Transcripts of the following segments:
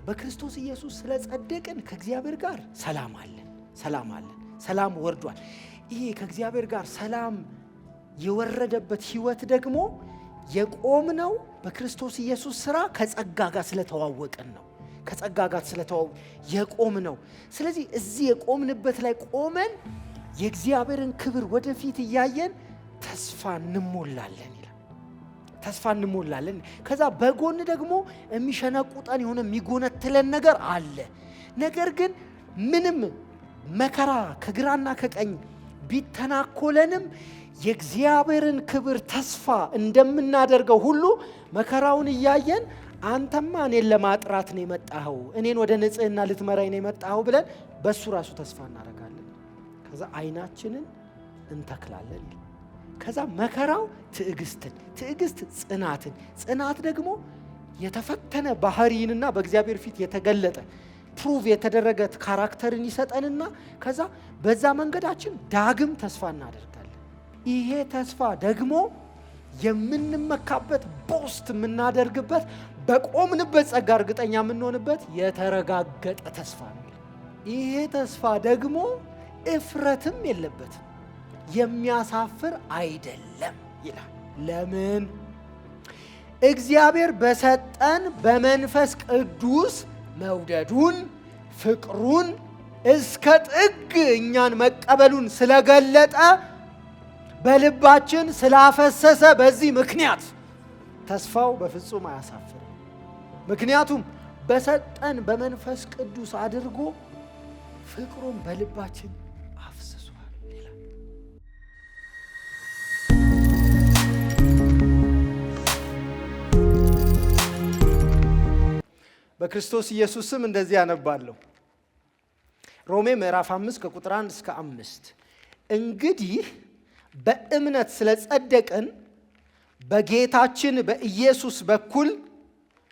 በክርስቶስ ኢየሱስ ስለጸደቅን ከእግዚአብሔር ጋር ሰላም አለን። ሰላም ወርዷል። ይሄ ከእግዚአብሔር ጋር ሰላም የወረደበት ህይወት ደግሞ የቆምነው በክርስቶስ ኢየሱስ ሥራ ከጸጋ ጋር ስለተዋወቅን ነው። ከጸጋ ጋር የቆምነው። ስለዚህ እዚህ የቆምንበት ላይ ቆመን የእግዚአብሔርን ክብር ወደፊት እያየን ተስፋ እንሞላለን ይላል። ተስፋ እንሞላለን። ከዛ በጎን ደግሞ የሚሸነቁጠን የሆነ የሚጎነትለን ነገር አለ። ነገር ግን ምንም መከራ ከግራና ከቀኝ ቢተናኮለንም የእግዚአብሔርን ክብር ተስፋ እንደምናደርገው ሁሉ መከራውን እያየን አንተማ እኔን ለማጥራት ነው የመጣኸው፣ እኔን ወደ ንጽህና ልትመራኝ ነው የመጣኸው ብለን በሱ ራሱ ተስፋ እናደርጋለን። ከዛ አይናችንን እንተክላለን። ከዛ መከራው ትዕግስት ጽናት ደግሞ የተፈተነ ባህሪንና በእግዚአብሔር ፊት የተገለጠ ፕሩቭ የተደረገ ካራክተርን ይሰጠንና ከዛ በዛ መንገዳችን ዳግም ተስፋ እናደርጋለን። ይሄ ተስፋ ደግሞ የምንመካበት ቦስት የምናደርግበት በቆምንበት ጸጋ እርግጠኛ የምንሆንበት የተረጋገጠ ተስፋ ነው። ይሄ ተስፋ ደግሞ እፍረትም የለበትም፣ የሚያሳፍር አይደለም ይላል። ለምን? እግዚአብሔር በሰጠን በመንፈስ ቅዱስ መውደዱን ፍቅሩን እስከ ጥግ እኛን መቀበሉን ስለገለጠ በልባችን ስላፈሰሰ በዚህ ምክንያት ተስፋው በፍጹም አያሳፍርም። ምክንያቱም በሰጠን በመንፈስ ቅዱስ አድርጎ ፍቅሩን በልባችን አፍስሷል ይላል። በክርስቶስ ኢየሱስ ስም እንደዚህ ያነባለሁ። ሮሜ ምዕራፍ 5 ከቁጥር 1 እስከ 5 እንግዲህ በእምነት ስለጸደቅን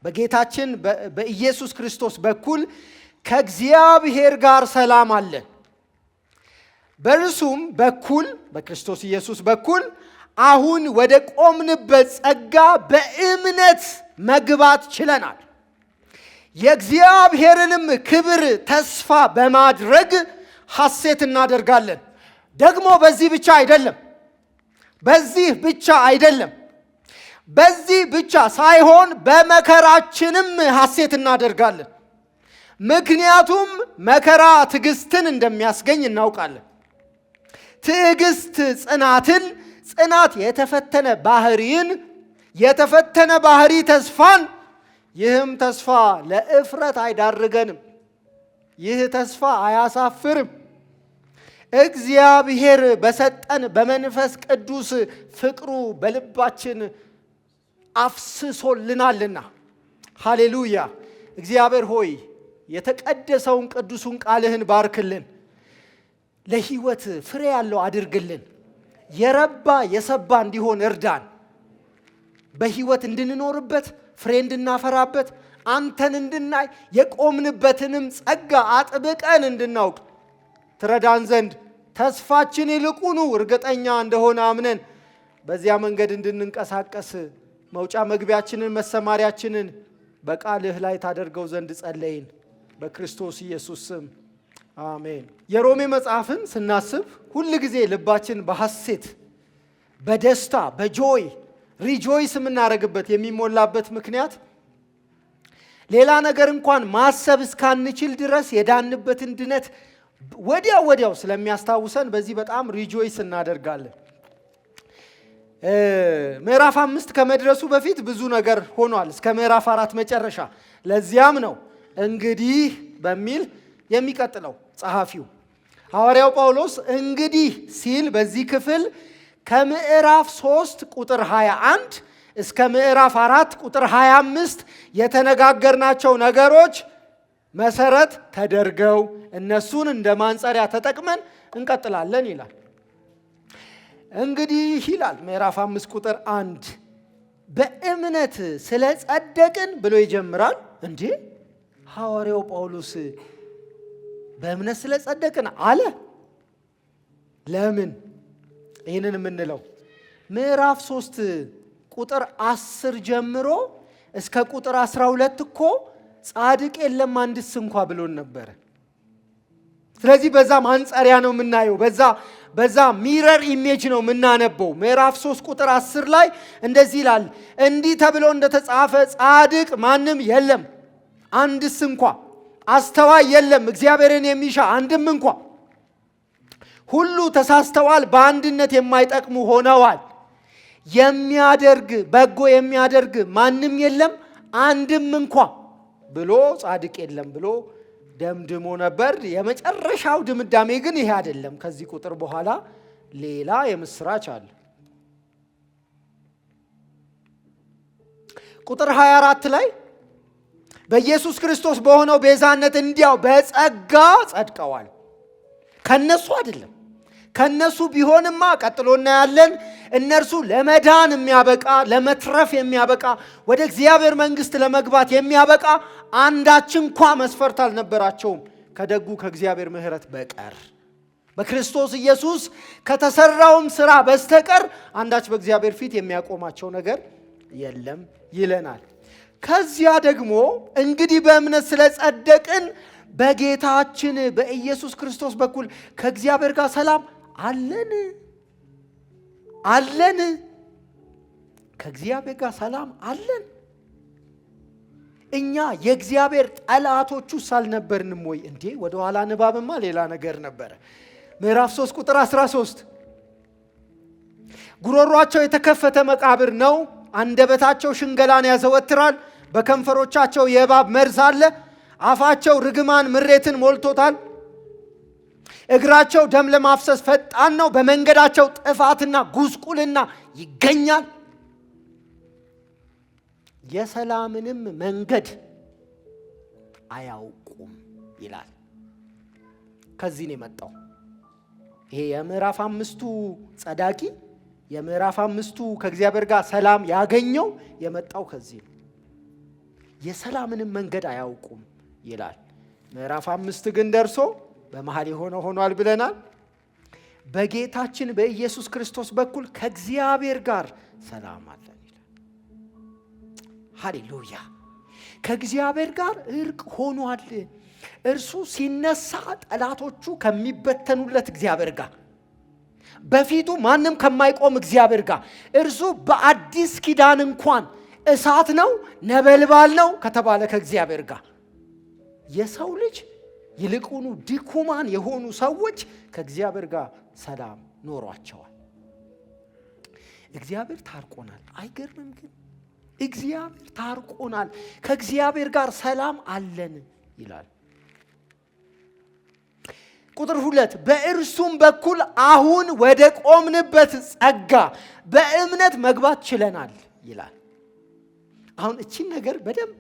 በጌታችን በኢየሱስ ክርስቶስ በኩል ከእግዚአብሔር ጋር ሰላም አለን። በእርሱም በኩል በክርስቶስ ኢየሱስ በኩል አሁን ወደ ቆምንበት ጸጋ በእምነት መግባት ችለናል። የእግዚአብሔርንም ክብር ተስፋ በማድረግ ሐሴት እናደርጋለን። ደግሞ በዚህ ብቻ ሳይሆን በመከራችንም ሐሴት እናደርጋለን። ምክንያቱም መከራ ትዕግስትን እንደሚያስገኝ እናውቃለን። ትዕግስት ጽናትን፣ ጽናት የተፈተነ ባህሪ ተስፋን፣ ይህም ተስፋ ለእፍረት አይዳርገንም። ይህ ተስፋ አያሳፍርም። እግዚአብሔር በሰጠን በመንፈስ ቅዱስ ፍቅሩ በልባችን አፍስሶልናልና። ሃሌሉያ። እግዚአብሔር ሆይ የተቀደሰውን ቅዱሱን ቃልህን ባርክልን፣ ለሕይወት ፍሬ ያለው አድርግልን፣ የረባ የሰባ እንዲሆን እርዳን። በሕይወት እንድንኖርበት ፍሬ እንድናፈራበት አንተን እንድናይ የቆምንበትንም ጸጋ አጥብቀን እንድናውቅ ትረዳን ዘንድ ተስፋችን ይልቁኑ እርግጠኛ እንደሆነ አምነን በዚያ መንገድ እንድንንቀሳቀስ መውጫ መግቢያችንን መሰማሪያችንን በቃልህ ላይ ታደርገው ዘንድ ጸለይን። በክርስቶስ ኢየሱስ ስም አሜን። የሮሜ መጽሐፍን ስናስብ ሁል ጊዜ ልባችን በሐሴት በደስታ ሪጆይስ የምናደርግበት የሚሞላበት ምክንያት ሌላ ነገር እንኳን ማሰብ እስካንችል ድረስ የዳንበትን ድነት ወዲያው ስለሚያስታውሰን በዚህ በጣም ሪጆይስ እናደርጋለን። ምዕራፍ 5 ከመድረሱ በፊት ብዙ ነገር ሆኗል እስከ ምዕራፍ 4 መጨረሻ። ለዚያም ነው እንግዲህ በሚል የሚቀጥለው ጸሐፊው ሐዋርያው ጳውሎስ እንግዲህ ሲል በዚህ ክፍል ከምዕራፍ 3 ቁጥር 21 እስከ ምዕራፍ 4 ቁጥር 25 የተነጋገርናቸው ነገሮች መሰረት ተደርገው እነሱን እንደ ማንጸሪያ ተጠቅመን እንቀጥላለን ይላል። እንግዲህ ይላል ምዕራፍ 5 ቁጥር 1 በእምነት ስለጸደቅን ብሎ ይጀምራል። እንዴ ሐዋርያው ጳውሎስ በእምነት ስለጸደቅን አለ? ለምን ይህንን የምንለው? ምዕራፍ 3 ቁጥር 10 ጀምሮ እስከ ቁጥር 12 እኮ ጻድቅ የለም አንድስ እንኳ ብሎን ነበር። ስለዚህ በዛ ማንጸሪያ ነው የምናየው፣ በዛ ሚረር ኢሜጅ ነው የምናነበው። ምዕራፍ 3 ቁጥር 10 ላይ እንደዚህ ይላል፣ እንዲህ ተብሎ እንደተጻፈ ጻድቅ ማንም የለም አንድስ እንኳ፣ አስተዋይ የለም እግዚአብሔርን የሚሻ አንድም እንኳ፣ ሁሉ ተሳስተዋል፣ በአንድነት የማይጠቅሙ ሆነዋል፣ የሚያደርግ በጎ የሚያደርግ ማንም የለም አንድም እንኳ ብሎ ጻድቅ የለም ብሎ ደምድሞ ነበር። የመጨረሻው ድምዳሜ ግን ይሄ አይደለም። ከዚህ ቁጥር በኋላ ሌላ የምስራች አለ። ቁጥር 24 ላይ በኢየሱስ ክርስቶስ በሆነው ቤዛነት እንዲያው በጸጋ ጸድቀዋል። ከነሱ አይደለም። ከነሱ ቢሆንማ ቀጥሎ እናያለን፣ እነርሱ ለመዳን የሚያበቃ ለመትረፍ የሚያበቃ ወደ እግዚአብሔር መንግሥት ለመግባት የሚያበቃ አንዳች እንኳ መስፈርት አልነበራቸውም ከደጉ ከእግዚአብሔር ምሕረት በቀር። በክርስቶስ ኢየሱስ ከተሰራውም ሥራ በስተቀር አንዳች በእግዚአብሔር ፊት የሚያቆማቸው ነገር የለም ይለናል። ከዚያ ደግሞ እንግዲህ በእምነት ስለጸደቅን በጌታችን በኢየሱስ ክርስቶስ በኩል ከእግዚአብሔር ጋር ሰላም አለን። ከእግዚአብሔር ጋር ሰላም አለን። እኛ የእግዚአብሔር ጠላቶቹስ አልነበርንም ወይ? እንዴ ወደ ኋላ ንባብማ ሌላ ነገር ነበረ። ምዕራፍ 3 ቁጥር 13 ጉሮሯቸው የተከፈተ መቃብር ነው፣ አንደበታቸው ሽንገላን ያዘወትራል፣ በከንፈሮቻቸው የእባብ መርዝ አለ፣ አፋቸው ርግማን ምሬትን ሞልቶታል፣ እግራቸው ደም ለማፍሰስ ፈጣን ነው፣ በመንገዳቸው ጥፋትና ጉስቁልና ይገኛል፣ የሰላምንም መንገድ አያውቁም ይላል። ከዚህ ነው የመጣው ይሄ የምዕራፍ 5ቱ ጸዳቂ፣ የምዕራፍ 5ቱ ከእግዚአብሔር ጋር ሰላም ያገኘው የመጣው ከዚህ ነው። የሰላምንም መንገድ አያውቁም ይላል። ምዕራፍ 5 ግን ደርሶ በመሃል የሆነ ሆኗል ብለናል። በጌታችን በኢየሱስ ክርስቶስ በኩል ከእግዚአብሔር ጋር ሰላም አለን ይላል። ሃሌሉያ! ከእግዚአብሔር ጋር እርቅ ሆኗል። እርሱ ሲነሳ ጠላቶቹ ከሚበተኑለት እግዚአብሔር ጋር፣ በፊቱ ማንም ከማይቆም እግዚአብሔር ጋር፣ እርሱ በአዲስ ኪዳን እንኳን እሳት ነው ነበልባል ነው ከተባለ ከእግዚአብሔር ጋር፣ የሰው ልጅ ይልቁኑ ድኩማን የሆኑ ሰዎች ከእግዚአብሔር ጋር ሰላም ኖሯቸዋል። እግዚአብሔር ታርቆናል። አይገርምም? ግን እግዚአብሔር ታርቆናል፣ ከእግዚአብሔር ጋር ሰላም አለን ይላል። ቁጥር 2 በእርሱም በኩል አሁን ወደ ቆምንበት ጸጋ በእምነት መግባት ችለናል ይላል። አሁን እቺን ነገር በደንብ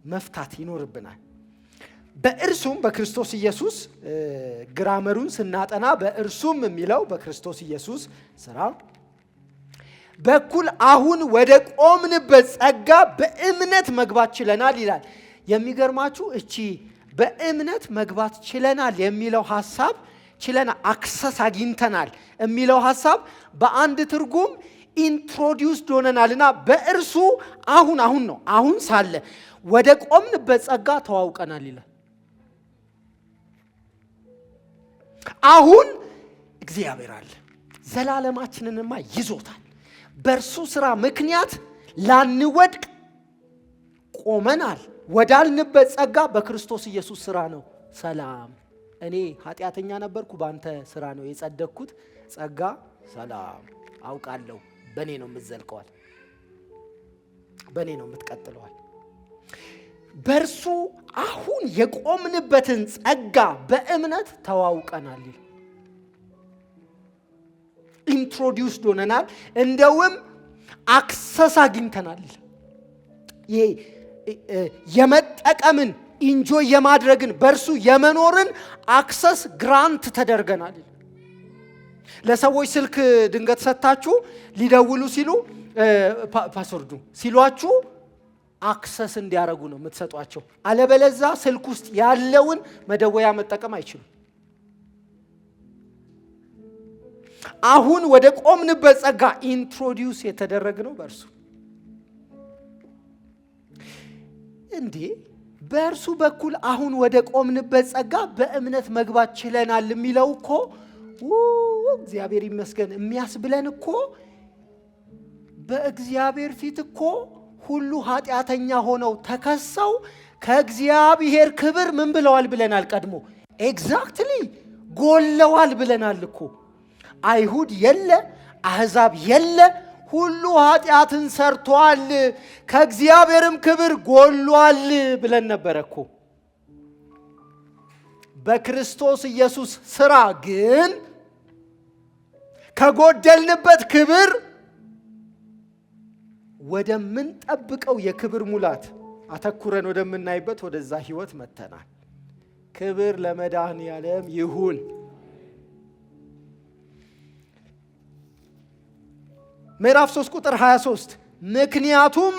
መፍታት ይኖርብናል። በእርሱም በክርስቶስ ኢየሱስ ግራመሩን ስናጠና በእርሱም የሚለው በክርስቶስ ኢየሱስ ስራ በኩል አሁን ወደ ቆምንበት ጸጋ በእምነት መግባት ችለናል ይላል። የሚገርማችሁ እቺ በእምነት መግባት ችለናል የሚለው ሐሳብ፣ ችለናል አክሰስ አግኝተናል የሚለው ሐሳብ በአንድ ትርጉም ኢንትሮዲውስድ ሆነናልና በእርሱ አሁን ነው አሁን ሳለ ወደ ቆምንበት ጸጋ ተዋውቀናል ይላል። አሁን እግዚአብሔር አለ፣ ዘላለማችንንማ ይዞታል። በእርሱ ስራ ምክንያት ላንወድቅ ቆመናል። ወዳልንበት ጸጋ በክርስቶስ ኢየሱስ ስራ ነው ሰላም። እኔ ኃጢአተኛ ነበርኩ፣ በአንተ ስራ ነው የጸደቅኩት። ጸጋ ሰላም አውቃለሁ። በእኔ ነው የምትዘልቀዋል፣ በእኔ ነው የምትቀጥለዋል። በእርሱ አሁን የቆምንበትን ጸጋ በእምነት ተዋውቀናል፣ ኢንትሮዲውስድ ሆነናል፣ እንደውም አክሰስ አግኝተናል። ይሄ የመጠቀምን ኢንጆይ የማድረግን በእርሱ የመኖርን አክሰስ ግራንት ተደርገናል። ለሰዎች ስልክ ድንገት ሰጥታችሁ ሊደውሉ ሲሉ ፓስወርዱ ሲሏችሁ አክሰስ እንዲያደርጉ ነው የምትሰጧቸው። አለበለዛ ስልክ ውስጥ ያለውን መደወያ መጠቀም አይችሉም። አሁን ወደ ቆምንበት ጸጋ ኢንትሮዲውስ የተደረግነው በእርሱ። እንዴ በእርሱ በኩል አሁን ወደ ቆምንበት ጸጋ በእምነት መግባት ችለናል የሚለው እኮ እግዚአብሔር ይመስገን የሚያስብለን እኮ በእግዚአብሔር ፊት እኮ ሁሉ ኃጢአተኛ ሆነው ተከሰው ከእግዚአብሔር ክብር ምን ብለዋል ብለናል? ቀድሞ ኤግዛክትሊ ጎለዋል ብለናል እኮ። አይሁድ የለ አሕዛብ የለ ሁሉ ኃጢአትን ሰርቷል ከእግዚአብሔርም ክብር ጎሏል ብለን ነበር እኮ። በክርስቶስ ኢየሱስ ሥራ ግን ከጎደልንበት ክብር ወደምንጠብቀው የክብር ሙላት አተኩረን ወደምናይበት ወደዛ ህይወት መተናል። ክብር ለመድኃኔዓለም ይሁን። ምዕራፍ 3 ቁጥር 23 ምክንያቱም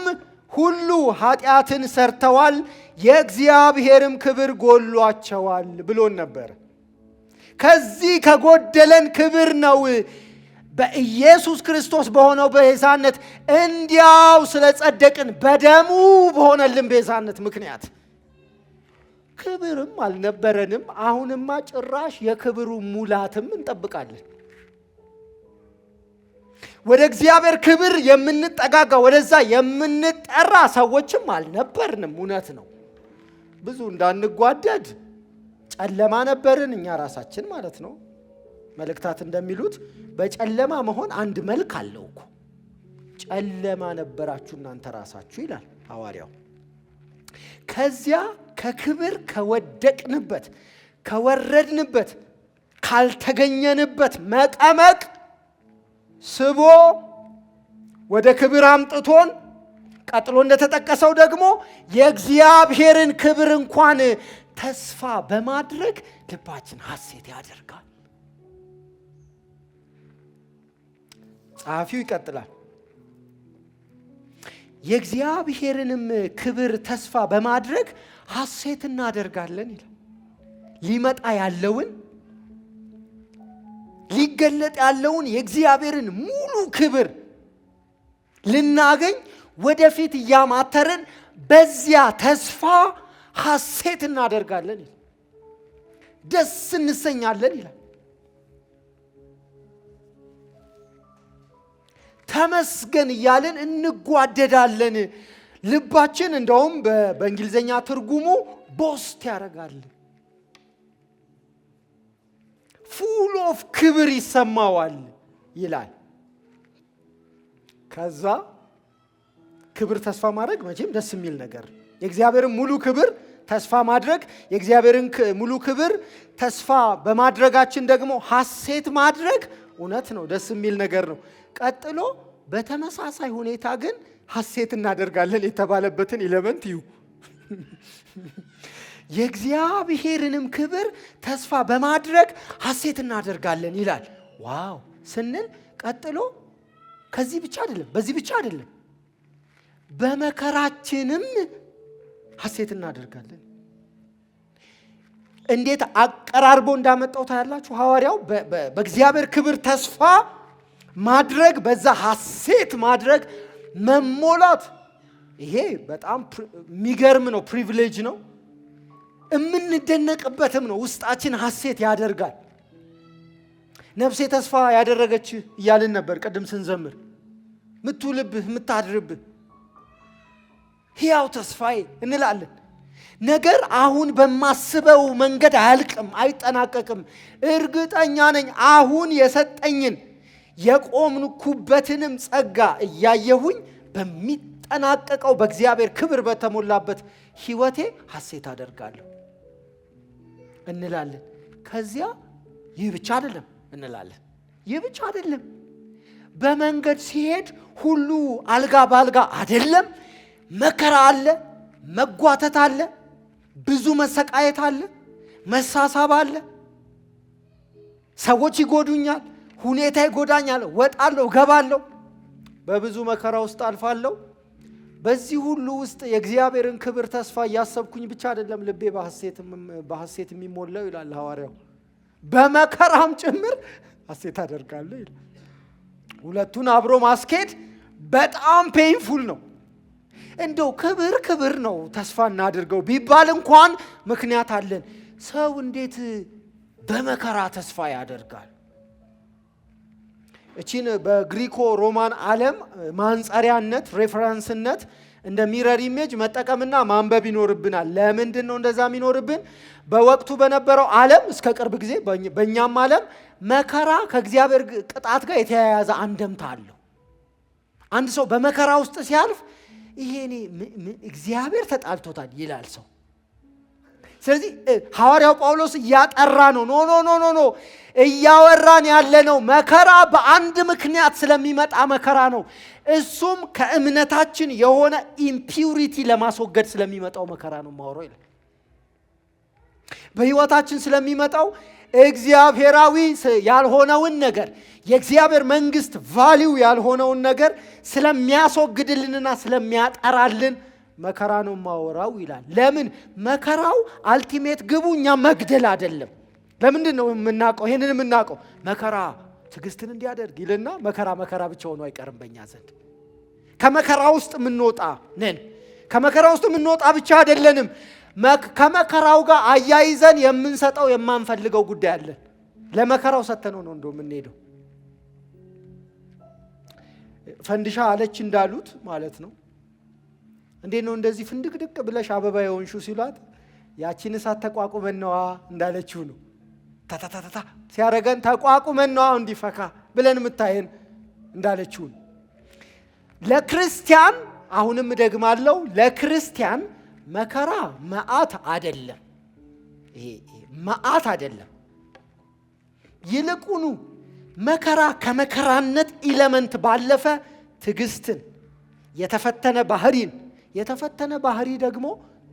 ሁሉ ኃጢአትን ሰርተዋል የእግዚአብሔርም ክብር ጎሏቸዋል ብሎን ነበር። ከዚህ ከጎደለን ክብር ነው በኢየሱስ ክርስቶስ በሆነው ቤዛነት እንዲያው ስለጸደቅን በደሙ በሆነልን ቤዛነት ምክንያት ክብርም አልነበረንም። አሁንማ ጭራሽ የክብሩ ሙላትም እንጠብቃለን። ወደ እግዚአብሔር ክብር የምንጠጋጋ ወደዛ የምንጠራ ሰዎችም አልነበርንም። እውነት ነው። ብዙ እንዳንጓደድ ጨለማ ነበርን እኛ ራሳችን ማለት ነው። መልእክታት እንደሚሉት በጨለማ መሆን አንድ መልክ አለው እኮ። ጨለማ ነበራችሁ እናንተ ራሳችሁ ይላል ሐዋርያው። ከዚያ ከክብር ከወደቅንበት ከወረድንበት ካልተገኘንበት መቀመቅ ስቦ ወደ ክብር አምጥቶን ቀጥሎ እንደተጠቀሰው ደግሞ የእግዚአብሔርን ክብር እንኳን ተስፋ በማድረግ ልባችን ሐሴት ያደርጋል። ጸሐፊው ይቀጥላል። የእግዚአብሔርንም ክብር ተስፋ በማድረግ ሐሴት እናደርጋለን ይላል። ሊመጣ ያለውን ሊገለጥ ያለውን የእግዚአብሔርን ሙሉ ክብር ልናገኝ ወደፊት እያማተርን በዚያ ተስፋ ሐሴት እናደርጋለን ይላል። ደስ እንሰኛለን ይላል። ተመስገን እያልን እንጓደዳለን። ልባችን እንደውም በእንግሊዘኛ ትርጉሙ ቦስት ያደርጋል። ፉል ኦፍ ክብር ይሰማዋል ይላል። ከዛ ክብር ተስፋ ማድረግ መቼም ደስ የሚል ነገር፣ የእግዚአብሔርን ሙሉ ክብር ተስፋ ማድረግ፣ የእግዚአብሔርን ሙሉ ክብር ተስፋ በማድረጋችን ደግሞ ሐሴት ማድረግ እውነት ነው፣ ደስ የሚል ነገር ነው። ቀጥሎ በተመሳሳይ ሁኔታ ግን ሐሴት እናደርጋለን የተባለበትን ኢለመንት እዩ። የእግዚአብሔርንም ክብር ተስፋ በማድረግ ሐሴት እናደርጋለን ይላል። ዋው ስንል ቀጥሎ ከዚህ ብቻ አይደለም፣ በዚህ ብቻ አይደለም፣ በመከራችንም ሐሴት እናደርጋለን። እንዴት አቀራርቦ እንዳመጣው ታያላችሁ ሐዋርያው። በእግዚአብሔር ክብር ተስፋ ማድረግ፣ በዛ ሐሴት ማድረግ፣ መሞላት፣ ይሄ በጣም የሚገርም ነው፣ ፕሪቪሌጅ ነው፣ የምንደነቅበትም ነው። ውስጣችን ሐሴት ያደርጋል። ነፍሴ ተስፋ ያደረገች እያልን ነበር ቅድም ስንዘምር። ምትውልብህ ምታድርብህ ሕያው ተስፋዬ እንላለን። ነገር አሁን በማስበው መንገድ አያልቅም፣ አይጠናቀቅም። እርግጠኛ ነኝ አሁን የሰጠኝን የቆምኩበትንም ጸጋ እያየሁኝ በሚጠናቀቀው በእግዚአብሔር ክብር በተሞላበት ሕይወቴ ሐሴት አደርጋለሁ እንላለን። ከዚያ ይህ ብቻ አይደለም እንላለን። ይህ ብቻ አይደለም፣ በመንገድ ሲሄድ ሁሉ አልጋ ባልጋ አይደለም። መከራ አለ፣ መጓተት አለ፣ ብዙ መሰቃየት አለ፣ መሳሳብ አለ። ሰዎች ይጎዱኛል፣ ሁኔታ ይጎዳኛል፣ ወጣለሁ፣ ገባለሁ፣ በብዙ መከራ ውስጥ አልፋለሁ። በዚህ ሁሉ ውስጥ የእግዚአብሔርን ክብር ተስፋ እያሰብኩኝ ብቻ አይደለም ልቤ በሐሴት የሚሞላው ይላል ሐዋርያው፣ በመከራም ጭምር ሐሴት አደርጋለሁ ይላል። ሁለቱን አብሮ ማስኬድ በጣም ፔንፉል ነው። እንደው ክብር ነው ተስፋ እናድርገው ቢባል እንኳን ምክንያት አለን። ሰው እንዴት በመከራ ተስፋ ያደርጋል? እቺን በግሪኮ ሮማን ዓለም ማንጸሪያነት ሬፈረንስነት እንደ ሚረር ኢሜጅ መጠቀምና ማንበብ ይኖርብናል። ለምንድን ነው እንደዛ የሚኖርብን? በወቅቱ በነበረው ዓለም እስከ ቅርብ ጊዜ በእኛም ዓለም መከራ ከእግዚአብሔር ቅጣት ጋር የተያያዘ አንደምታ አለው። አንድ ሰው በመከራ ውስጥ ሲያልፍ ይሄ እግዚአብሔር ተጣልቶታል ይላል ሰው። ስለዚህ ሐዋርያው ጳውሎስ እያጠራ ነው። ኖ እያወራን ያለነው መከራ በአንድ ምክንያት ስለሚመጣ መከራ ነው። እሱም ከእምነታችን የሆነ ኢምፒውሪቲ ለማስወገድ ስለሚመጣው መከራ ነው ማወራው ይላል። በህይወታችን ስለሚመጣው እግዚአብሔራዊ ያልሆነውን ነገር የእግዚአብሔር መንግስት ቫልዩ ያልሆነውን ነገር ስለሚያስወግድልንና ስለሚያጠራልን መከራ ነው ማወራው ይላል። ለምን? መከራው አልቲሜት ግቡ እኛ መግደል አይደለም። ለምንድን ነው የምናውቀው? ይሄንን የምናውቀው መከራ ትዕግስትን እንዲያደርግ ይልና መከራ ብቻ ሆኖ አይቀርም በእኛ ዘንድ። ከመከራ ውስጥ የምንወጣ ነን። ከመከራ ውስጥ የምንወጣ ብቻ አይደለንም። ከመከራው ጋር አያይዘን የምንሰጠው የማንፈልገው ጉዳይ አለን። ለመከራው ሰተነው ነው እንደው የምንሄደው። ፈንድሻ አለች እንዳሉት ማለት ነው። እንዴት ነው እንደዚህ ፍንድቅድቅ ብለሽ አበባ የሆንሽው ሲሏት ያቺን እሳት ተቋቁመን ነዋ እንዳለችው ነው። ታታታታ ሲያረገን ተቋቁመን ነዋ እንዲፈካ ብለን የምታየን እንዳለችው ነው። ለክርስቲያን አሁንም ደግማለሁ፣ ለክርስቲያን መከራ መዓት አይደለም። ይሄ መዓት አይደለም። ይልቁኑ መከራ ከመከራነት ኢለመንት ባለፈ ትዕግስትን የተፈተነ ባህሪ ደግሞ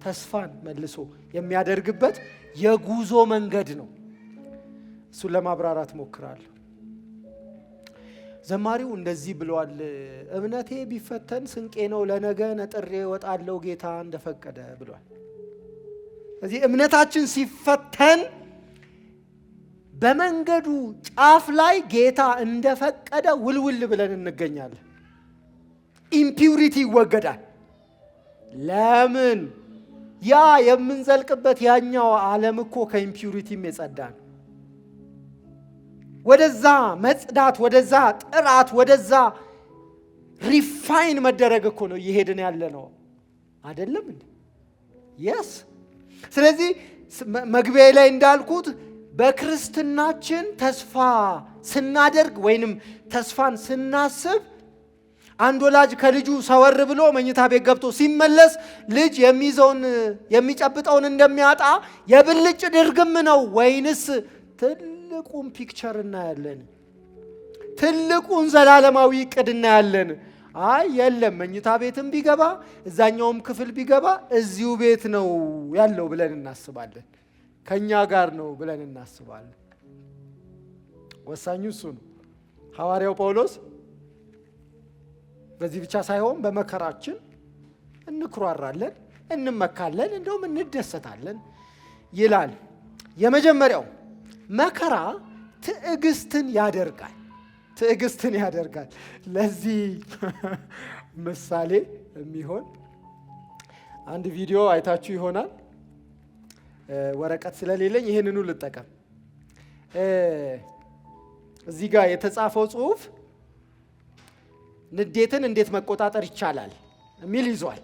ተስፋን መልሶ የሚያደርግበት የጉዞ መንገድ ነው። እሱን ለማብራራት ሞክራለሁ። ዘማሪው እንደዚህ ብሏል። እምነቴ ቢፈተን ስንቄ ነው ለነገ ነጥሬ ወጣለው ጌታ እንደፈቀደ ብሏል። ስለዚህ እምነታችን ሲፈተን በመንገዱ ጫፍ ላይ ጌታ እንደፈቀደ ውልውል ብለን እንገኛለን። ኢምፒውሪቲ ይወገዳል። ለምን? ያ የምንዘልቅበት ያኛው ዓለም እኮ ከኢምፒውሪቲም የጸዳ ነው። ወደዛ መጽዳት፣ ወደዛ ጥራት፣ ወደዛ ሪፋይን መደረግ እኮ ነው እየሄድን ያለ ነው አይደለም እንዴ? የስ ስለዚህ መግቢያ ላይ እንዳልኩት በክርስትናችን ተስፋ ስናደርግ ወይንም ተስፋን ስናስብ አንድ ወላጅ ከልጁ ሰወር ብሎ መኝታ ቤት ገብቶ ሲመለስ ልጅ የሚጨብጠውን እንደሚያጣ የብልጭ ድርግም ነው ወይንስ ትልቁን ፒክቸር እናያለን? ትልቁን ዘላለማዊ ዕቅድ እናያለን? አይ የለም፣ መኝታ ቤትም ቢገባ እዛኛውም ክፍል ቢገባ እዚሁ ቤት ነው ያለው ብለን እናስባለን። ከኛ ጋር ነው ብለን እናስባለን። ወሳኙ እሱ ነው። ሐዋርያው ጳውሎስ በዚህ ብቻ ሳይሆን በመከራችን እንኩራራለን፣ እንመካለን፣ እንደውም እንደሰታለን ይላል። የመጀመሪያው መከራ ትዕግስትን ያደርጋል። ለዚህ ምሳሌ የሚሆን አንድ ቪዲዮ አይታችሁ ይሆናል። ወረቀት ስለሌለኝ ይህንኑ ልጠቀም። እዚህ ጋር የተጻፈው ጽሑፍ ንዴትን እንዴት መቆጣጠር ይቻላል የሚል ይዟል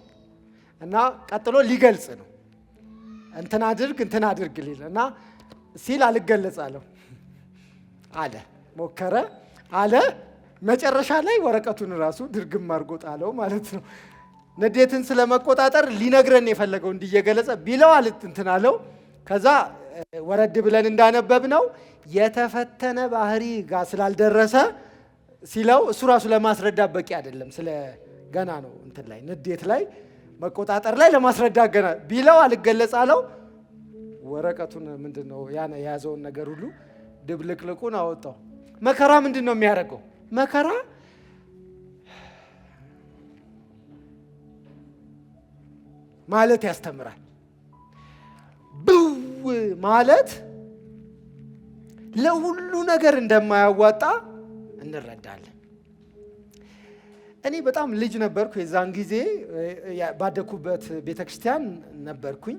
እና ቀጥሎ ሊገልጽ ነው። እንትን አድርግ ሊል እና ሲል አልገለጻለሁ አለ፣ ሞከረ አለ። መጨረሻ ላይ ወረቀቱን ራሱ ድርግም አድርጎ ጣለው ማለት ነው። ንዴትን ስለመቆጣጠር ሊነግረን የፈለገው እንዲየገለጸ ቢለው እንትን አለው። ከዛ ወረድ ብለን እንዳነበብ ነው የተፈተነ ባህሪ ጋር ስላልደረሰ ሲለው እሱ ራሱ ለማስረዳት በቂ አይደለም። ስለ ገና ነው እንትን ላይ ንዴት ላይ መቆጣጠር ላይ ለማስረዳት ገና ቢለው አልገለጽ አለው። ወረቀቱን ምንድነው ያን የያዘውን ነገር ሁሉ ድብልቅልቁን አወጣው። መከራ ምንድን ነው የሚያደርገው? መከራ ማለት ያስተምራል። ብው ማለት ለሁሉ ነገር እንደማያዋጣ እንረዳለን። እኔ በጣም ልጅ ነበርኩ የዛን ጊዜ ባደኩበት ቤተክርስቲያን ነበርኩኝ።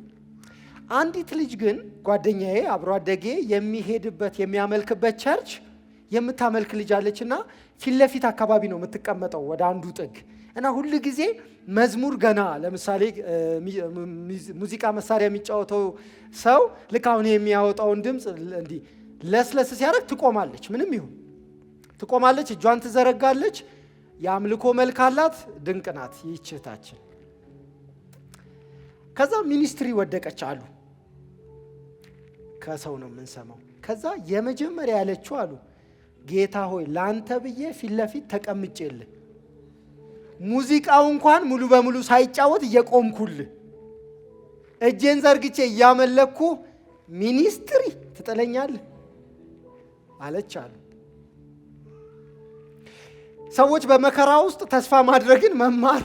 አንዲት ልጅ ግን ጓደኛዬ አብሮ አደጌ የሚሄድበት የሚያመልክበት ቸርች የምታመልክ ልጅ አለችና ፊት ለፊት አካባቢ ነው የምትቀመጠው ወደ አንዱ ጥግ እና ሁሉ ጊዜ መዝሙር ገና ለምሳሌ ሙዚቃ መሳሪያ የሚጫወተው ሰው ልክ አሁን የሚያወጣውን ድምፅ እንዲህ ለስለስ ሲያደርግ ትቆማለች። ምንም ይሁን ትቆማለች፣ እጇን ትዘረጋለች። የአምልኮ መልክ አላት። ድንቅ ናት ይህችታችን። ከዛ ሚኒስትሪ ወደቀች አሉ። ከሰው ነው የምንሰማው። ከዛ የመጀመሪያ ያለችው አሉ ጌታ ሆይ ላንተ ብዬ ፊት ለፊት ተቀምጬልህ ሙዚቃው እንኳን ሙሉ በሙሉ ሳይጫወት እየቆምኩልህ እጄን ዘርግቼ እያመለኩ ሚኒስትሪ ትጠለኛለህ አለች አሉ። ሰዎች በመከራ ውስጥ ተስፋ ማድረግን መማር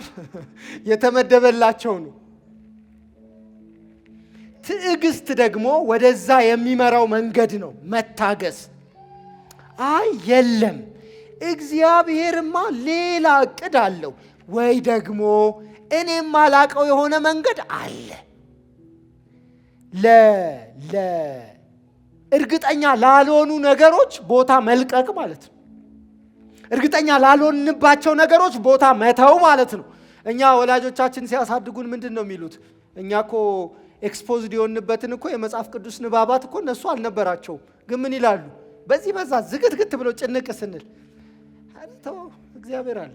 የተመደበላቸው ነው። ትዕግስት ደግሞ ወደዛ የሚመራው መንገድ ነው። መታገስ። አይ የለም እግዚአብሔርማ ሌላ እቅድ አለው ወይ ደግሞ እኔም ማላቀው የሆነ መንገድ አለ። እርግጠኛ ላልሆኑ ነገሮች ቦታ መልቀቅ ማለት ነው። እርግጠኛ ላልሆንባቸው ነገሮች ቦታ መተው ማለት ነው። እኛ ወላጆቻችን ሲያሳድጉን ምንድን ነው የሚሉት? እኛ እኮ ኤክስፖዝድ የሆንበትን እኮ የመጽሐፍ ቅዱስ ንባባት እኮ እነሱ አልነበራቸውም። ግን ምን ይላሉ? በዚህ በዛ ዝግትግት ብሎ ጭንቅ ስንል ተው እግዚአብሔር አለ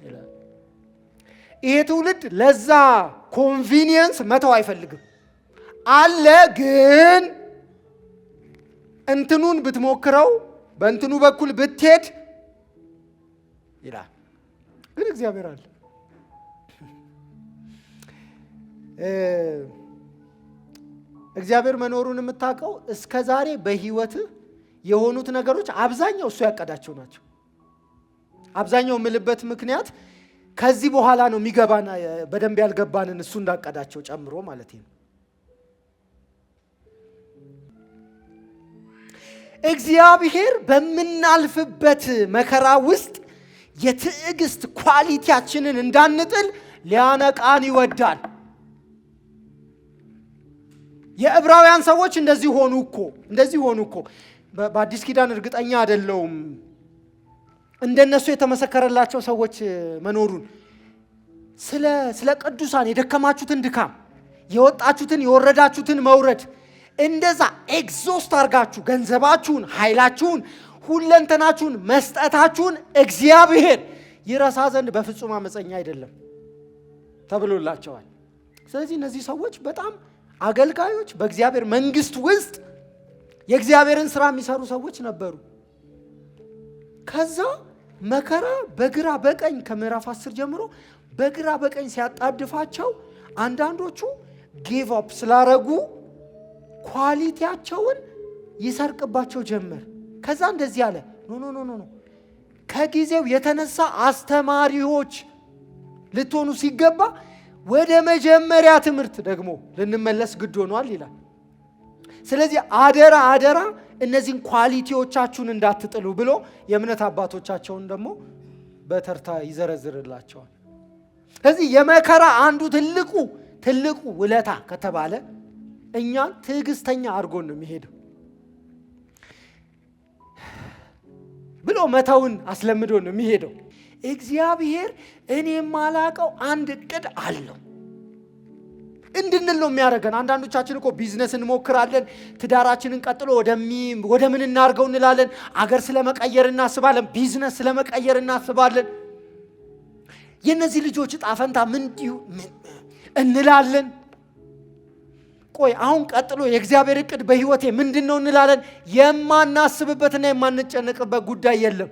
ይላል። ይሄ ትውልድ ለዛ ኮንቪኒየንስ መተው አይፈልግም። አለ ግን እንትኑን ብትሞክረው በእንትኑ በኩል ብትሄድ ይላል። ግን እግዚአብሔር አለ። እግዚአብሔር መኖሩን የምታውቀው እስከ ዛሬ በህይወት የሆኑት ነገሮች አብዛኛው እሱ ያቀዳቸው ናቸው። አብዛኛው የምልበት ምክንያት ከዚህ በኋላ ነው የሚገባና በደንብ ያልገባንን እሱ እንዳቀዳቸው ጨምሮ ማለት ነው። እግዚአብሔር በምናልፍበት መከራ ውስጥ የትዕግስት ኳሊቲያችንን እንዳንጥል ሊያነቃን ይወዳል። የዕብራውያን ሰዎች እንደዚህ ሆኑ እኮ በአዲስ ኪዳን እርግጠኛ አይደለሁም እንደነሱ የተመሰከረላቸው ሰዎች መኖሩን። ስለ ቅዱሳን የደከማችሁትን ድካም፣ የወጣችሁትን የወረዳችሁትን መውረድ እንደዛ ኤግዞስት አርጋችሁ ገንዘባችሁን፣ ኃይላችሁን፣ ሁለንተናችሁን መስጠታችሁን እግዚአብሔር ይረሳ ዘንድ በፍጹም አመፀኛ አይደለም ተብሎላቸዋል። ስለዚህ እነዚህ ሰዎች በጣም አገልጋዮች፣ በእግዚአብሔር መንግስት ውስጥ የእግዚአብሔርን ስራ የሚሰሩ ሰዎች ነበሩ። ከዛ መከራ በግራ በቀኝ ከምዕራፍ 10 ጀምሮ በግራ በቀኝ ሲያጣድፋቸው አንዳንዶቹ ጊቭ አፕ ስላረጉ ኳሊቲያቸውን ይሰርቅባቸው ጀመር። ከዛ እንደዚህ አለ፣ ኖ ከጊዜው የተነሳ አስተማሪዎች ልትሆኑ ሲገባ ወደ መጀመሪያ ትምህርት ደግሞ ልንመለስ ግድ ሆኗል ይላል። ስለዚህ አደራ እነዚህን ኳሊቲዎቻችሁን እንዳትጥሉ ብሎ የእምነት አባቶቻቸውን ደግሞ በተርታ ይዘረዝርላቸዋል። ስለዚህ የመከራ አንዱ ትልቁ ውለታ ከተባለ እኛን ትዕግስተኛ አድርጎን ነው የሚሄደው ብሎ መተውን አስለምዶ ነው የሚሄደው። እግዚአብሔር እኔ የማላቀው አንድ እቅድ አለው እንድንል ነው የሚያደርገን። አንዳንዶቻችን እኮ ቢዝነስ እንሞክራለን፣ ትዳራችንን ቀጥሎ ወደ ምን እናርገው እንላለን። አገር ስለመቀየር እናስባለን፣ ቢዝነስ ስለመቀየር እናስባለን። የነዚህ ልጆች ዕጣ ፈንታ ምን እንላለን። ቆይ አሁን ቀጥሎ የእግዚአብሔር እቅድ በህይወቴ ምንድነው እንላለን። የማናስብበትና የማንጨነቅበት ጉዳይ የለም።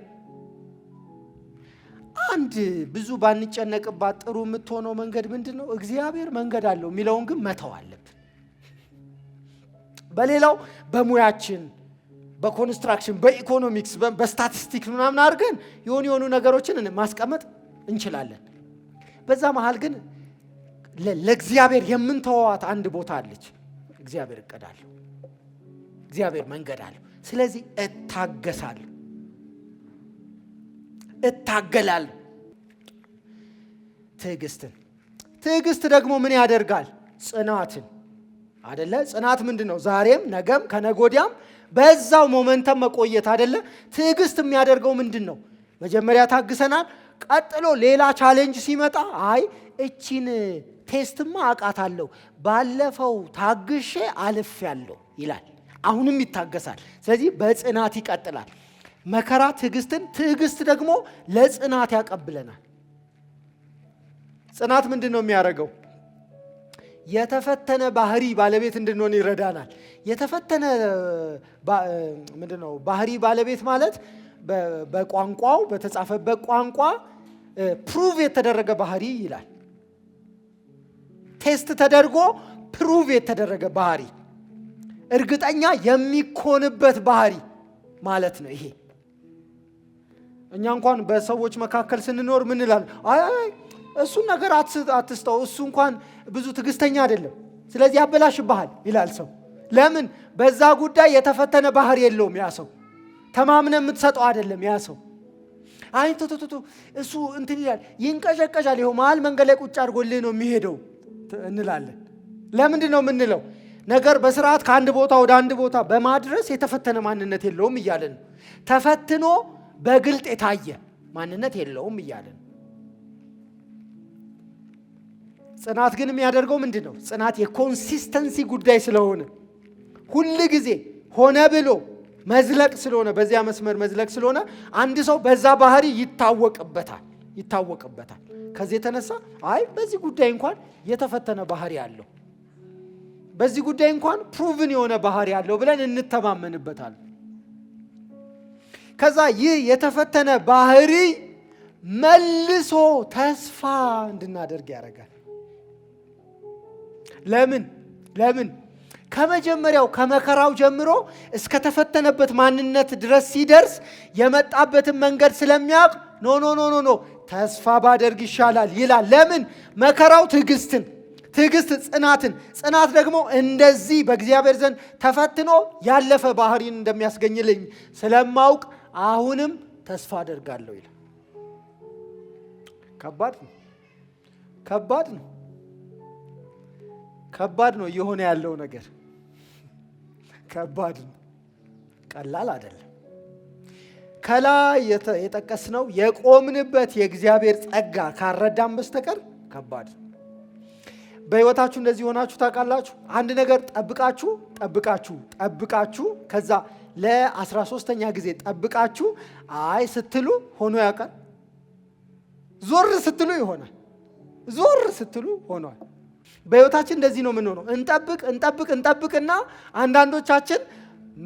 አንድ ብዙ ባንጨነቅባት ጥሩ የምትሆነው መንገድ ምንድነው? እግዚአብሔር መንገድ አለው የሚለውን ግን መተው አለብን። በሌላው በሙያችን፣ በኮንስትራክሽን፣ በኢኮኖሚክስ፣ በስታቲስቲክስ ምናምን አድርገን የሆኑ ነገሮችን ማስቀመጥ እንችላለን። በዛ መሃል ግን ለእግዚአብሔር የምንተዋት አንድ ቦታ አለች። እግዚአብሔር እቅድ አለው፣ እግዚአብሔር መንገድ አለው። ስለዚህ እታገላለሁ፣ ትዕግስት ደግሞ ምን ያደርጋል? ጽናትን አይደለ? ጽናት ምንድነው? ዛሬም ነገም ከነጎዲያም በዛው ሞመንተም መቆየት አይደለ? ትዕግስት የሚያደርገው ምንድነው? መጀመሪያ ታግሰናል። ቀጥሎ ሌላ ቻሌንጅ ሲመጣ አይ እቺን ቴስትማ አውቃታለሁ፣ ባለፈው ታግሼ አልፌያለሁ ይላል። አሁንም ይታገሳል። ስለዚህ በጽናት ይቀጥላል። መከራ ትዕግስት ደግሞ ለጽናት ያቀብለናል። ጽናት ምንድን ነው የሚያደርገው? የተፈተነ ባህሪ ባለቤት እንድንሆን ይረዳናል። የተፈተነ ምንድነው ባህሪ ባለቤት ማለት? በቋንቋው በተጻፈበት ቋንቋ ፕሩቭ የተደረገ ባህሪ ይላል። ቴስት ተደርጎ ፕሩቭ የተደረገ ባህሪ፣ እርግጠኛ የሚኮንበት ባህሪ ማለት ነው ይሄ። እኛ እንኳን በሰዎች መካከል ስንኖር ምን እንላለን? አይ እሱን ነገር አትስተው፣ እሱ እንኳን ብዙ ትዕግስተኛ አይደለም፣ ስለዚህ ያበላሽብሃል ይላል ሰው። ለምን? በዛ ጉዳይ የተፈተነ ባህሪ የለውም ያ ሰው። ተማምነ የምትሰጠው አይደለም ያ ሰው። አይ እሱ እንትን ይላል፣ ይንቀዠቀዣል፣ ይኸው መሀል መንገድ ላይ ቁጭ አድርጎልህ ነው የሚሄደው እንላለን። ለምንድን ነው የምንለው? ነገር በስርዓት ከአንድ ቦታ ወደ አንድ ቦታ በማድረስ የተፈተነ ማንነት የለውም እያለን፣ ተፈትኖ በግልጥ የታየ ማንነት የለውም እያለን። ጽናት ግን የሚያደርገው ምንድን ነው? ጽናት የኮንሲስተንሲ ጉዳይ ስለሆነ ሁል ጊዜ ሆነ ብሎ መዝለቅ ስለሆነ፣ በዚያ መስመር መዝለቅ ስለሆነ አንድ ሰው በዛ ባህሪ ይታወቅበታል። ከዚህ የተነሳ አይ በዚህ ጉዳይ እንኳን የተፈተነ ባህሪ አለው፣ በዚህ ጉዳይ እንኳን ፕሩቭን የሆነ ባህሪ አለው ብለን እንተማመንበታል። ከዛ ይህ የተፈተነ ባህሪ መልሶ ተስፋ እንድናደርግ ያደርጋል። ለምን? ከመጀመሪያው ከመከራው ጀምሮ እስከ ተፈተነበት ማንነት ድረስ ሲደርስ የመጣበትን መንገድ ስለሚያውቅ ኖ ተስፋ ባደርግ ይሻላል ይላል። ለምን? መከራው ትዕግስት ጽናት ደግሞ እንደዚህ በእግዚአብሔር ዘንድ ተፈትኖ ያለፈ ባህሪን እንደሚያስገኝልኝ ስለማውቅ አሁንም ተስፋ አደርጋለሁ ይላል። ከባድ ነው እየሆነ ያለው ነገር፣ ከባድ ነው፣ ቀላል አይደለም። ከላይ የጠቀስነው የቆምንበት የእግዚአብሔር ጸጋ ካረዳን በስተቀር ከባድ ነው። በሕይወታችሁ እንደዚህ ሆናችሁ ታውቃላችሁ? አንድ ነገር ጠብቃችሁ ከዛ ለ13ኛ ጊዜ ጠብቃችሁ አይ ስትሉ ሆኖ ያውቃል? ዞር ስትሉ ሆኗል። በሕይወታችን እንደዚህ ነው የምንሆነው። እንጠብቅና አንዳንዶቻችን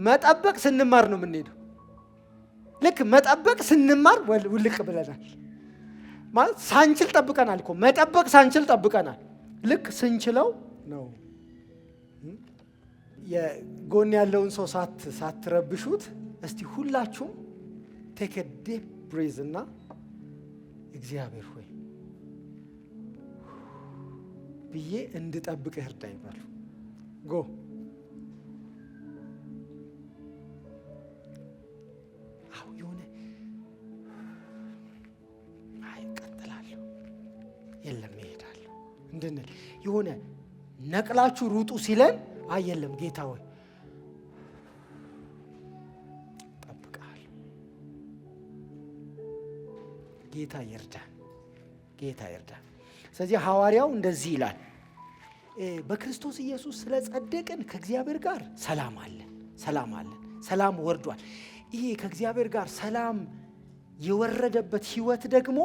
መጠበቅ ስንማር ነው የምንሄደው። ልክ መጠበቅ ስንማር ውልቅ ብለናል ማለት ሳንችል ጠብቀናል እኮ። መጠበቅ ሳንችል ጠብቀናል። ልክ ስንችለው ነው። የጎን ያለውን ሰው ሳትረብሹት እስቲ ሁላችሁም ቴክ ኤ ዲፕ ብሬዝ እና እግዚአብሔር ሆይ ብዬ እንድጠብቅህ እርዳኝ በሉ። ጎ የሆነ ቀጥላለሁ የለም እሄዳለሁ እንድንል የሆነ ነቅላችሁ ሩጡ ሲለን የለም ጌታ ሆይ ጠብቃለሁ። ጌታ ይርዳን። ስለዚህ ሐዋርያው እንደዚህ ይላል፣ በክርስቶስ ኢየሱስ ስለጸደቅን ከእግዚአብሔር ጋር ሰላም አለን። ሰላም ወርዷል። ይሄ ከእግዚአብሔር ጋር ሰላም የወረደበት ህይወት ደግሞ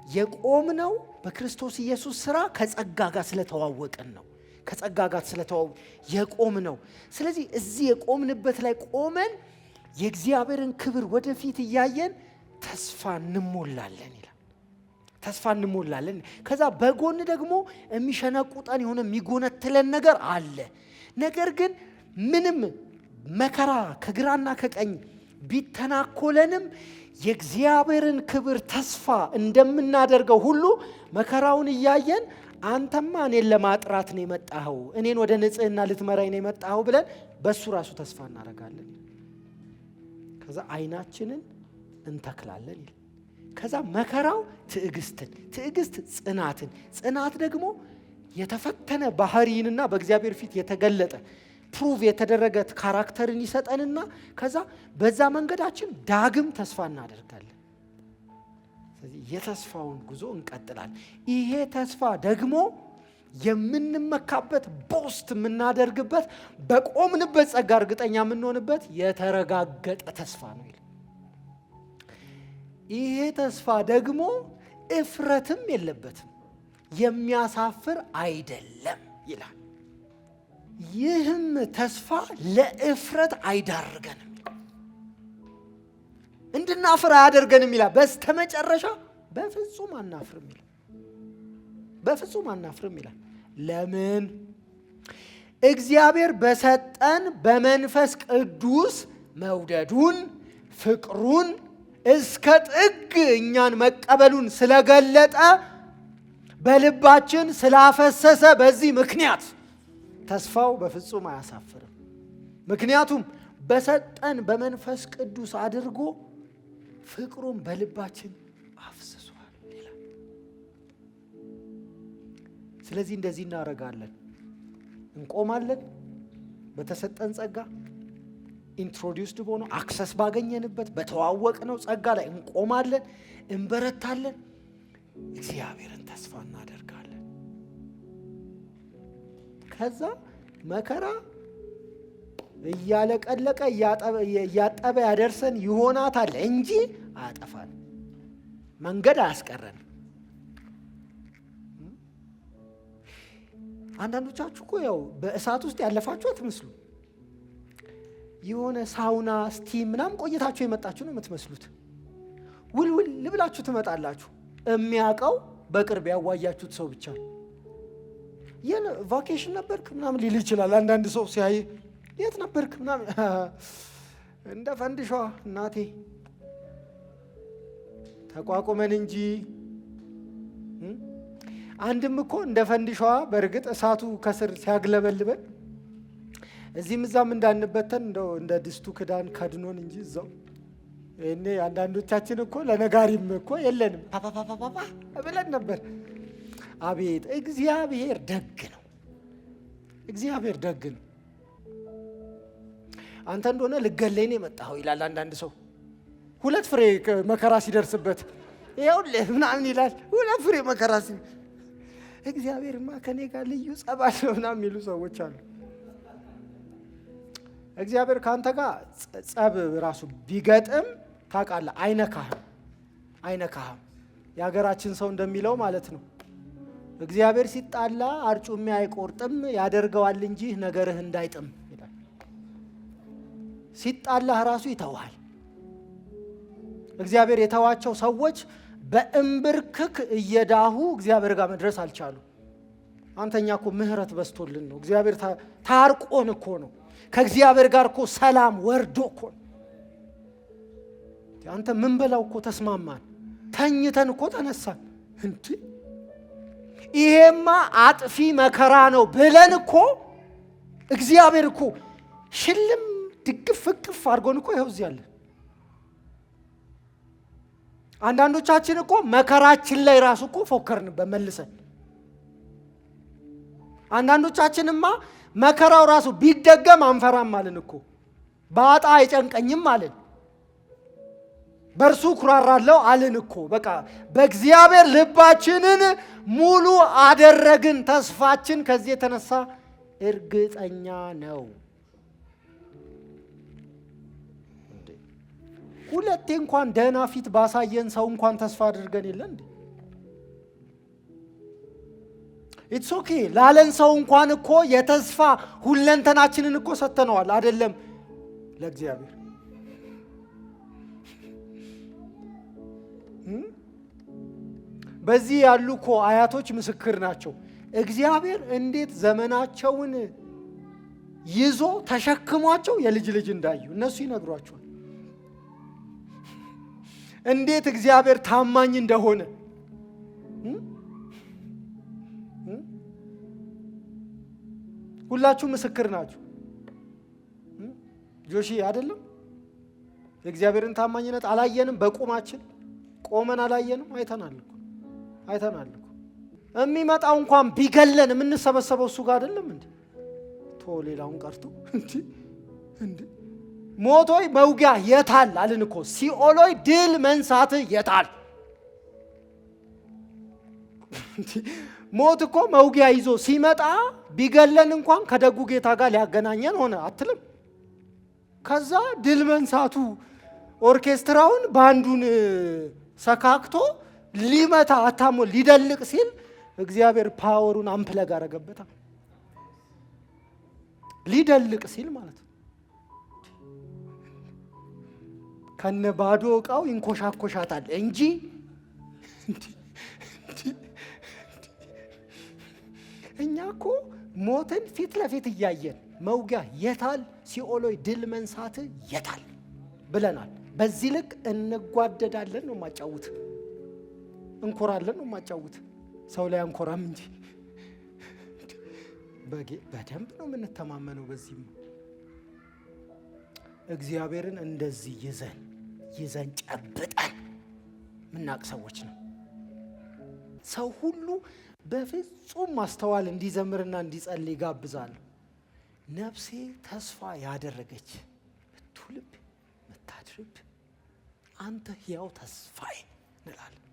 የቆምነው በክርስቶስ ኢየሱስ ስራ ከጸጋ ጋር ስለተዋወቅን ነው። የቆምነው። ስለዚህ እዚህ የቆምንበት ላይ ቆመን የእግዚአብሔርን ክብር ወደፊት እያየን ተስፋ እንሞላለን። ከዛ በጎን ደግሞ የሚሸነቁጠን የሆነ የሚጎነትለን ነገር አለ። ነገር ግን ምንም መከራ ከግራና ከቀኝ ቢተናኮለንም የእግዚአብሔርን ክብር ተስፋ እንደምናደርገው ሁሉ መከራውን እያየን አንተማ እኔን ለማጥራት ነው የመጣኸው፣ እኔን ወደ ንጽህና ልትመራኝ ነው የመጣኸው ብለን በሱ ራሱ ተስፋ እናደርጋለን። ከዛ አይናችንን እንተክላለን። ከዛ መከራው ትዕግስትን፣ ትዕግስት ጽናትን፣ ጽናት ደግሞ የተፈተነ ባህሪንና በእግዚአብሔር ፊት የተገለጠ ፕሩቭ የተደረገ ካራክተርን ይሰጠንና ከዛ በዛ መንገዳችን ዳግም ተስፋ እናደርጋለን። ስለዚህ የተስፋውን ጉዞ እንቀጥላለን። ይሄ ተስፋ ደግሞ የምንመካበት ቦስት የምናደርግበት በቆምንበት ጸጋ እርግጠኛ የምንሆንበት የተረጋገጠ ተስፋ ነው ይላል። ይሄ ተስፋ ደግሞ እፍረትም የለበትም፣ የሚያሳፍር አይደለም ይላል። ይህም ተስፋ ለእፍረት አይዳርገንም፣ እንድናፍር አያደርገንም ይላል። በስተመጨረሻ በፍጹም አናፍርም ይላል። በፍጹም አናፍርም ይላል። ለምን? እግዚአብሔር በሰጠን በመንፈስ ቅዱስ መውደዱን ፍቅሩን እስከ ጥግ እኛን መቀበሉን ስለገለጠ በልባችን ስላፈሰሰ በዚህ ምክንያት ተስፋው በፍጹም አያሳፍርም። ምክንያቱም በሰጠን በመንፈስ ቅዱስ አድርጎ ፍቅሩን በልባችን አፍስሷል ይላል። ስለዚህ እንደዚህ እናደርጋለን። እንቆማለን በተሰጠን ጸጋ ኢንትሮዲውስድ በሆነው አክሰስ ባገኘንበት በተዋወቅነው ጸጋ ላይ እንቆማለን፣ እንበረታለን፣ እግዚአብሔርን ተስፋ እናደርጋለን። ከዛ መከራ እያለቀለቀ እያጠበ ያደርሰን ይሆናታል እንጂ አያጠፋን፣ መንገድ አያስቀረን። አንዳንዶቻችሁ እኮ ያው በእሳት ውስጥ ያለፋችሁ አትመስሉ። የሆነ ሳውና ስቲም ምናምን ቆይታችሁ የመጣችሁ ነው የምትመስሉት። ውልውል ብላችሁ ትመጣላችሁ። የሚያውቀው በቅርብ ያዋያችሁት ሰው ብቻ ነው። የነ ቫኬሽን ነበርክ ምናምን ሊል ይችላል። አንዳንድ ሰው ሲያይ የት ነበርክ ምናምን፣ እንደ ፈንድሿ እናቴ ተቋቁመን እንጂ። አንድም እኮ እንደ ፈንድሿ በእርግጥ እሳቱ ከስር ሲያግለበልበን እዚህም እዛም እንዳንበተን እንደው እንደ ድስቱ ክዳን ከድኖን እንጂ እዛው እኔ አንዳንዶቻችን እኮ ለነጋሪም እኮ የለንም ፓፓፓፓፓ ብለን ነበር። አቤት እግዚአብሔር ደግ ነው። እግዚአብሔር ደግ ነው። አንተ እንደሆነ ልገለኝ ነው የመጣኸው ይላል አንዳንድ ሰው። 2 ፍሬ መከራ ሲደርስበት ይኸውልህ ምናምን ይላል። 2 ፍሬ መከራ እግዚአብሔርማ ከኔ ጋር ልዩ ጸባይ ነው ምናምን የሚሉ ሰዎች አሉ። እግዚአብሔር ካንተ ጋር ጸብ ራሱ ቢገጥም ታውቃለህ፣ አይነካህም። የሀገራችን ሰው እንደሚለው ማለት ነው፣ እግዚአብሔር ሲጣላ አርጩሜ አይቆርጥም ያደርገዋል እንጂ ነገርህ እንዳይጥም ይላል። ሲጣላህ ራሱ ይተውሃል። እግዚአብሔር የተዋቸው ሰዎች በእምብርክክ እየዳሁ እግዚአብሔር ጋር መድረስ አልቻሉ። አንተኛ እኮ ምህረት በስቶልን ነው። እግዚአብሔር ታርቆን እኮ ነው። ከእግዚአብሔር ጋር እኮ ሰላም ወርዶ እኮ ነው። አንተ ምን በላው እኮ ተስማማን፣ ተኝተን እኮ ተነሳን። እንዴ ይሄማ አጥፊ መከራ ነው ብለን እኮ እግዚአብሔር እኮ ሽልም ድግፍ ፍቅፍ አድርጎን እኮ ይኸው እዚህ ያለን። አንዳንዶቻችን እኮ መከራችን ላይ ራሱ እኮ ፎከርንበት መልሰን። አንዳንዶቻችንማ መከራው ራሱ ቢደገም አንፈራም አለን እኮ። ባጣ አይጨንቀኝም አለን፣ በእርሱ ኩራራለሁ አለን እኮ። በቃ በእግዚአብሔር ልባችንን ሙሉ አደረግን። ተስፋችን ከዚህ የተነሳ እርግጠኛ ነው። ሁለቴ እንኳን ደህና ፊት ባሳየን ሰው እንኳን ተስፋ አድርገን የለ እንዴ? ኢትስ ኦኬ ላለን ሰው እንኳን እኮ የተስፋ ሁለንተናችንን እኮ ሰጥተነዋል አይደለም ለእግዚአብሔር። በዚህ ያሉ እኮ አያቶች ምስክር ናቸው። እግዚአብሔር እንዴት ዘመናቸውን ይዞ ተሸክሟቸው የልጅ ልጅ እንዳዩ እነሱ ይነግሯቸዋል። እንዴት እግዚአብሔር ታማኝ እንደሆነ ሁላችሁ ምስክር ናችሁ። ጆሺ አይደለም የእግዚአብሔርን ታማኝነት አላየንም በቁማችን? ቆመን አላየንም? አይተናል እኮ የሚመጣው እንኳን ቢገለን የምንሰበሰበው እሱ ጋር አይደለም እንዴ? ሌላውን ቀርቶ እንዴ ሞቶይ መውጊያ የታል አልን እኮ። ሲኦሎይ ድል መንሳት የታል? ሞት እኮ መውጊያ ይዞ ሲመጣ ቢገለን እንኳን ከደጉ ጌታ ጋር ሊያገናኘን ሆነ አትልም? ከዛ ድል መንሳቱ ኦርኬስትራውን ባንዱን ሰካክቶ ሊመታ አታሞ ሊደልቅ ሲል እግዚአብሔር ፓወሩን አምፕለግ አረገበታ። ሊደልቅ ሲል ማለት ነው። ከነ ባዶ ዕቃው ይንኮሻኮሻታል እንጂ እኛ እኮ ሞትን ፊት ለፊት እያየን መውጊያ የታል ሲኦሎይ ድል መንሳት የታል ብለናል። በዚህ ልክ እንጓደዳለን ነው ማጫውት፣ እንኮራለን ነው ማጫውት። ሰው ላይ አንኮራም እንጂ በደንብ ነው የምንተማመነው። በዚህም እግዚአብሔርን እንደዚህ ይዘን ጨብጠን ምናቅ ሰዎች ነው። ሰው ሁሉ በፍጹም ማስተዋል እንዲዘምርና እንዲጸልይ ጋብዛለሁ። ነፍሴ ተስፋ ያደረገች ብትውልብ ምታድርብ አንተ ሕያው ተስፋዬ እንላለን።